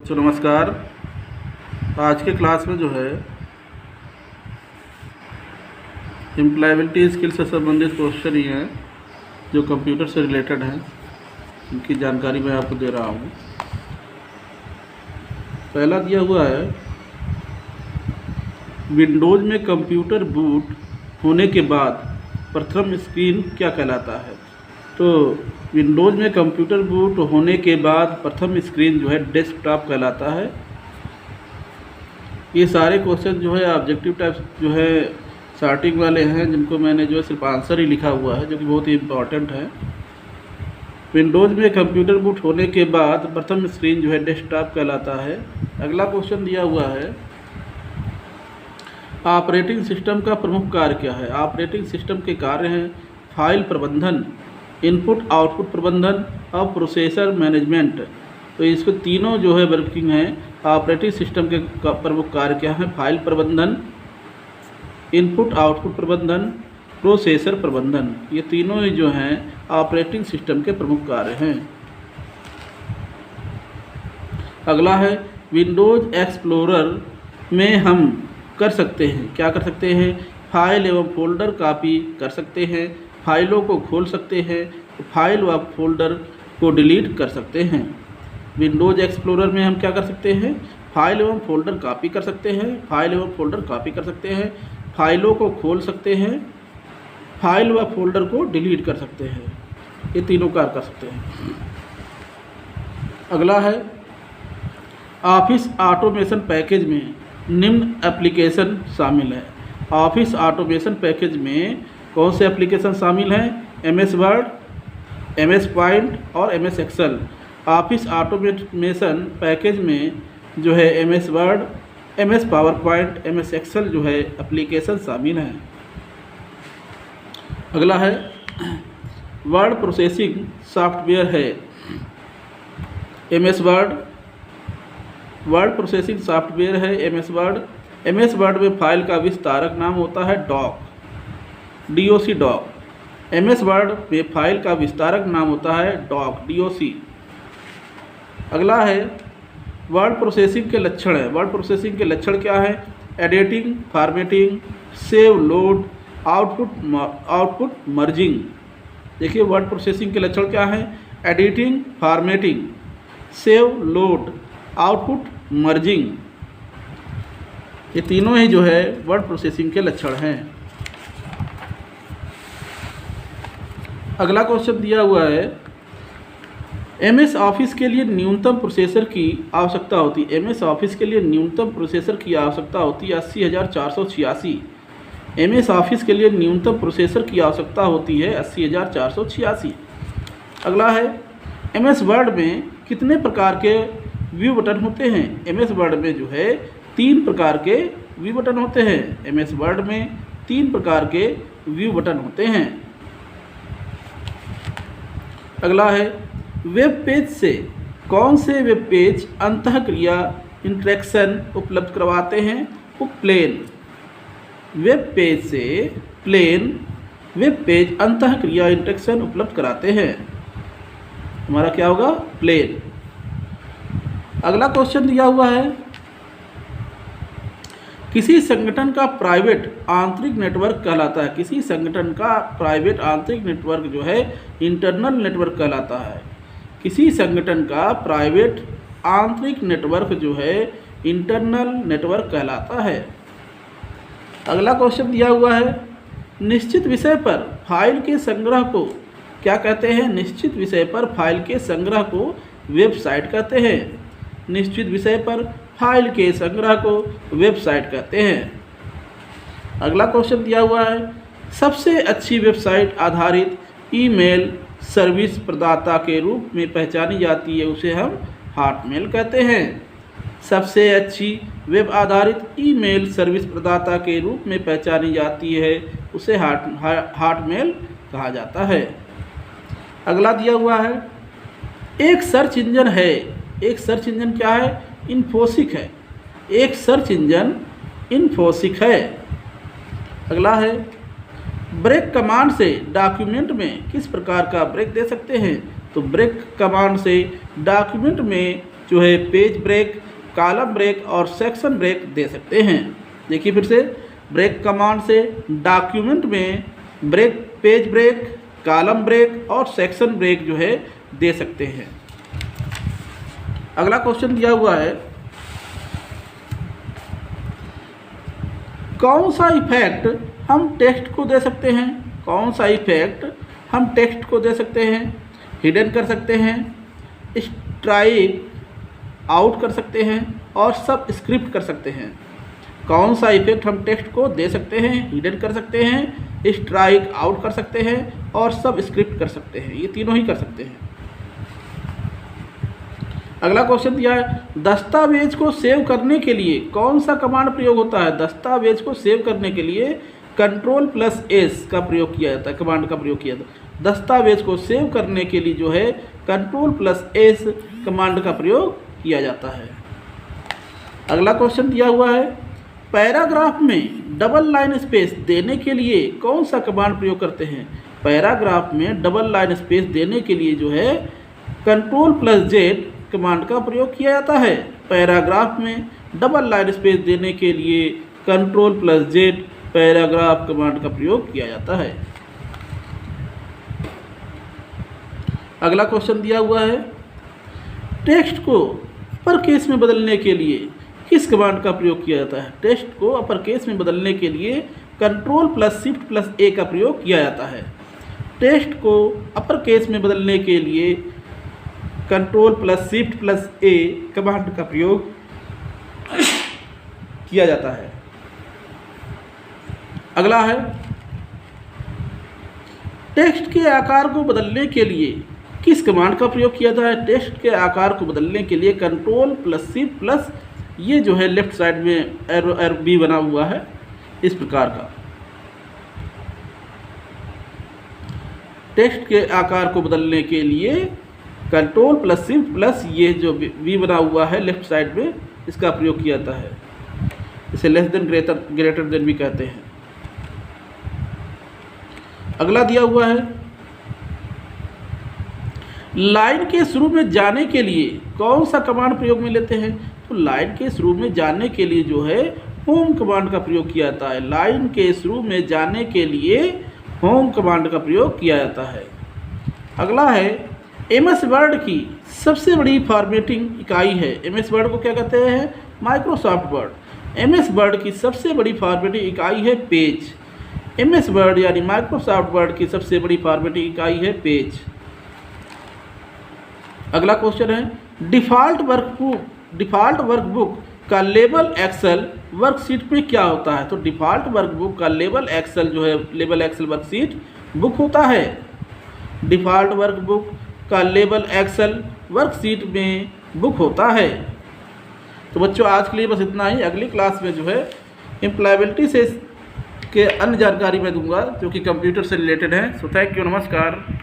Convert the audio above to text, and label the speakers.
Speaker 1: तो नमस्कार। आज के क्लास में जो है एम्प्लॉयबिलिटी स्किल से संबंधित क्वेश्चन ही हैं जो कंप्यूटर से रिलेटेड हैं, उनकी जानकारी मैं आपको दे रहा हूँ। पहला दिया हुआ है, विंडोज़ में कंप्यूटर बूट होने के बाद प्रथम स्क्रीन क्या कहलाता है। तो विंडोज़ में कंप्यूटर बूट होने के बाद प्रथम स्क्रीन जो है डेस्कटॉप कहलाता है। ये सारे क्वेश्चन जो है ऑब्जेक्टिव टाइप जो है स्टार्टिंग वाले हैं, जिनको मैंने जो है सिर्फ आंसर ही लिखा हुआ है, जो कि बहुत ही इम्पॉर्टेंट है। विंडोज़ में कंप्यूटर बूट होने के बाद प्रथम स्क्रीन जो है डेस्कटॉप कहलाता है। अगला क्वेश्चन दिया हुआ है, ऑपरेटिंग सिस्टम का प्रमुख कार्य क्या है। ऑपरेटिंग सिस्टम के कार्य हैं फाइल प्रबंधन, इनपुट आउटपुट प्रबंधन और प्रोसेसर मैनेजमेंट। तो इसको तीनों जो है वर्किंग है। ऑपरेटिंग सिस्टम के प्रमुख कार्य क्या है, फाइल प्रबंधन, इनपुट आउटपुट प्रबंधन, प्रोसेसर प्रबंधन। ये तीनों ही जो हैं ऑपरेटिंग सिस्टम के प्रमुख कार्य हैं। अगला है, विंडोज़ एक्सप्लोरर में हम कर सकते हैं, क्या कर सकते हैं, फाइल एवं फोल्डर कॉपी कर सकते हैं, फाइलों को खोल सकते हैं, फाइल व फोल्डर को डिलीट कर सकते हैं। विंडोज़ एक्सप्लोरर में हम क्या कर सकते हैं, फाइल एवं फोल्डर कॉपी कर सकते हैं, फाइल एवं फोल्डर कॉपी कर सकते हैं, फाइलों को खोल सकते हैं, फाइल व फोल्डर को डिलीट कर सकते हैं। ये तीनों कार्य कर सकते हैं। अगला है, ऑफिस ऑटोमेशन पैकेज में निम्न एप्लीकेशन शामिल है। ऑफिस ऑटोमेशन पैकेज में कौन से एप्लीकेशन शामिल हैं, MS वर्ड, MS पॉइंट और MS Excel. Office automation package में जो है MS Word, MS PowerPoint, MS Excel जो है एप्लीकेशन शामिल हैं। अगला है, वर्ड प्रोसेसिंग सॉफ्टवेयर है। MS Word word processing software है। MS वर्ड में फाइल का विस्तारक नाम होता है doc, DOC doc. MS Word में फाइल का विस्तारक नाम होता है डॉक, DOC। अगला है, वर्ड प्रोसेसिंग के लक्षण है। वर्ड प्रोसेसिंग के लक्षण क्या है, editing, formatting, save, load, output merging. देखिए वर्ड प्रोसेसिंग के लक्षण क्या है, editing, formatting, save, load, output merging. ये तीनों ही जो है वर्ड प्रोसेसिंग के लक्षण हैं। अगला क्वेश्चन दिया हुआ है, MS ऑफिस के लिए न्यूनतम प्रोसेसर की आवश्यकता होती है। MS ऑफिस के लिए न्यूनतम प्रोसेसर की आवश्यकता होती है 80,486। MS ऑफिस के लिए न्यूनतम प्रोसेसर की आवश्यकता होती है 80,486। अगला है, MS वर्ड में कितने प्रकार के व्यू बटन होते हैं। MS वर्ड में जो है 3 प्रकार के व्यू बटन होते हैं। MS वर्ड में 3 प्रकार के व्यू बटन होते हैं। अगला है, वेब पेज से कौन से वेब पेज अंतःक्रिया इंटरेक्शन उपलब्ध करवाते हैं, वो प्लेन। वेब पेज से प्लेन वेब पेज अंतःक्रिया इंटरेक्शन उपलब्ध कराते हैं। हमारा क्या होगा, प्लेन। अगला क्वेश्चन दिया हुआ है, किसी संगठन का प्राइवेट आंतरिक नेटवर्क कहलाता है। किसी संगठन का प्राइवेट आंतरिक नेटवर्क जो है इंटरनल नेटवर्क कहलाता है। किसी संगठन का प्राइवेट आंतरिक नेटवर्क जो है इंटरनल नेटवर्क कहलाता है। अगला क्वेश्चन दिया हुआ है, निश्चित विषय पर फाइल के संग्रह को क्या कहते हैं। निश्चित विषय पर फाइल के संग्रह को वेबसाइट कहते हैं। निश्चित विषय पर फाइल के संग्रह को वेबसाइट कहते हैं। अगला क्वेश्चन दिया हुआ है, सबसे अच्छी वेबसाइट आधारित ईमेल सर्विस प्रदाता के रूप में पहचानी जाती है, उसे हम हॉटमेल कहते हैं। सबसे अच्छी वेब आधारित ईमेल सर्विस प्रदाता के रूप में पहचानी जाती है, उसे हॉटमेल कहा जाता है। अगला दिया हुआ है, एक सर्च इंजन है। एक सर्च इंजन क्या है, इन्फोसिक है। एक सर्च इंजन इन्फोसिक है। अगला है, ब्रेक कमांड से डॉक्यूमेंट में किस प्रकार का ब्रेक दे सकते हैं। तो ब्रेक कमांड से डॉक्यूमेंट में जो है पेज ब्रेक, कॉलम ब्रेक और सेक्शन ब्रेक दे सकते हैं। देखिए फिर से, ब्रेक कमांड से डॉक्यूमेंट में break, page break, column break और सेक्शन ब्रेक जो है दे सकते हैं। अगला क्वेश्चन दिया हुआ है, कौन सा इफेक्ट हम टेक्स्ट को दे सकते हैं? कौन सा इफेक्ट हम टेक्स्ट को दे सकते हैं? हिडन कर सकते हैं, स्ट्राइक आउट कर सकते हैं और सब स्क्रिप्ट कर सकते हैं। कौन सा इफेक्ट हम टेक्स्ट को दे सकते हैं, हिडन कर सकते हैं, स्ट्राइक आउट कर सकते हैं और सब स्क्रिप्ट कर सकते हैं? ये तीनों ही कर सकते हैं। अगला क्वेश्चन दिया है, दस्तावेज को सेव करने के लिए कौन सा कमांड प्रयोग होता है? दस्तावेज को सेव करने के लिए Ctrl+S का प्रयोग किया जाता है, कमांड का प्रयोग किया जाता है। दस्तावेज को सेव करने के लिए जो है Ctrl+S कमांड का प्रयोग किया जाता है। अगला क्वेश्चन दिया हुआ है, पैराग्राफ में डबल लाइन स्पेस देने के लिए कौन सा कमांड प्रयोग करते हैं? पैराग्राफ में डबल लाइन स्पेस देने के लिए जो है Ctrl+Z कमांड का प्रयोग किया जाता है। पैराग्राफ में डबल लाइन स्पेस देने के लिए Ctrl+Z पैराग्राफ कमांड का प्रयोग किया जाता है। अगला क्वेश्चन दिया हुआ है, टेक्स्ट को अपर केस में बदलने के लिए किस कमांड का प्रयोग किया जाता है? टेक्स्ट को अपर केस में बदलने के लिए Ctrl+Shift+A का प्रयोग किया जाता है। टेक्स्ट को अपर केस में बदलने के लिए Ctrl+Shift+A कमांड का प्रयोग किया जाता है। अगला है, टेक्स्ट के आकार को बदलने के लिए किस कमांड का प्रयोग किया जाता है? टेक्स्ट के आकार को बदलने के लिए Ctrl+Shift+ ये जो है लेफ्ट साइड में एरो बी बना हुआ है इस प्रकार का। टेक्स्ट के आकार को बदलने के लिए Ctrl+Shift+ ये जो वी बना हुआ है लेफ्ट साइड में, इसका प्रयोग किया जाता है। इसे लेस देन ग्रेटर देन भी कहते हैं। अगला दिया हुआ है, लाइन के शुरू में जाने के लिए कौन सा कमांड प्रयोग में लेते हैं? तो लाइन के शुरू में जाने के लिए जो है होम कमांड का प्रयोग किया जाता है। लाइन के शुरू में जाने के लिए होम कमांड का प्रयोग किया जाता है। अगला है, MS वर्ड की सबसे बड़ी फॉर्मेटिंग इकाई है। MS वर्ड को क्या कहते हैं? Microsoft word. MS वर्ड की सबसे बड़ी फॉर्मेटिंग इकाई है पेज। MS वर्ड यानी माइक्रोसॉफ्ट वर्ड की सबसे बड़ी फॉर्मेटिंग इकाई है पेज। अगला क्वेश्चन है, डिफ़ॉल्ट वर्कबुक का लेबल एक्सेल वर्कशीट में क्या होता है? तो डिफ़ॉल्ट वर्कबुक का लेबल एक्सेल जो है लेबल एक्सेल वर्कशीट बुक होता है। डिफ़ॉल्ट वर्कबुक का लेबल एक्सेल वर्कशीट में बुक होता है। तो बच्चों आज के लिए बस इतना ही। अगली क्लास में जो है एम्प्लॉयबिलिटी से के अन्य जानकारी मैं दूंगा जो कि कंप्यूटर से रिलेटेड है। सो थैंक यू, नमस्कार।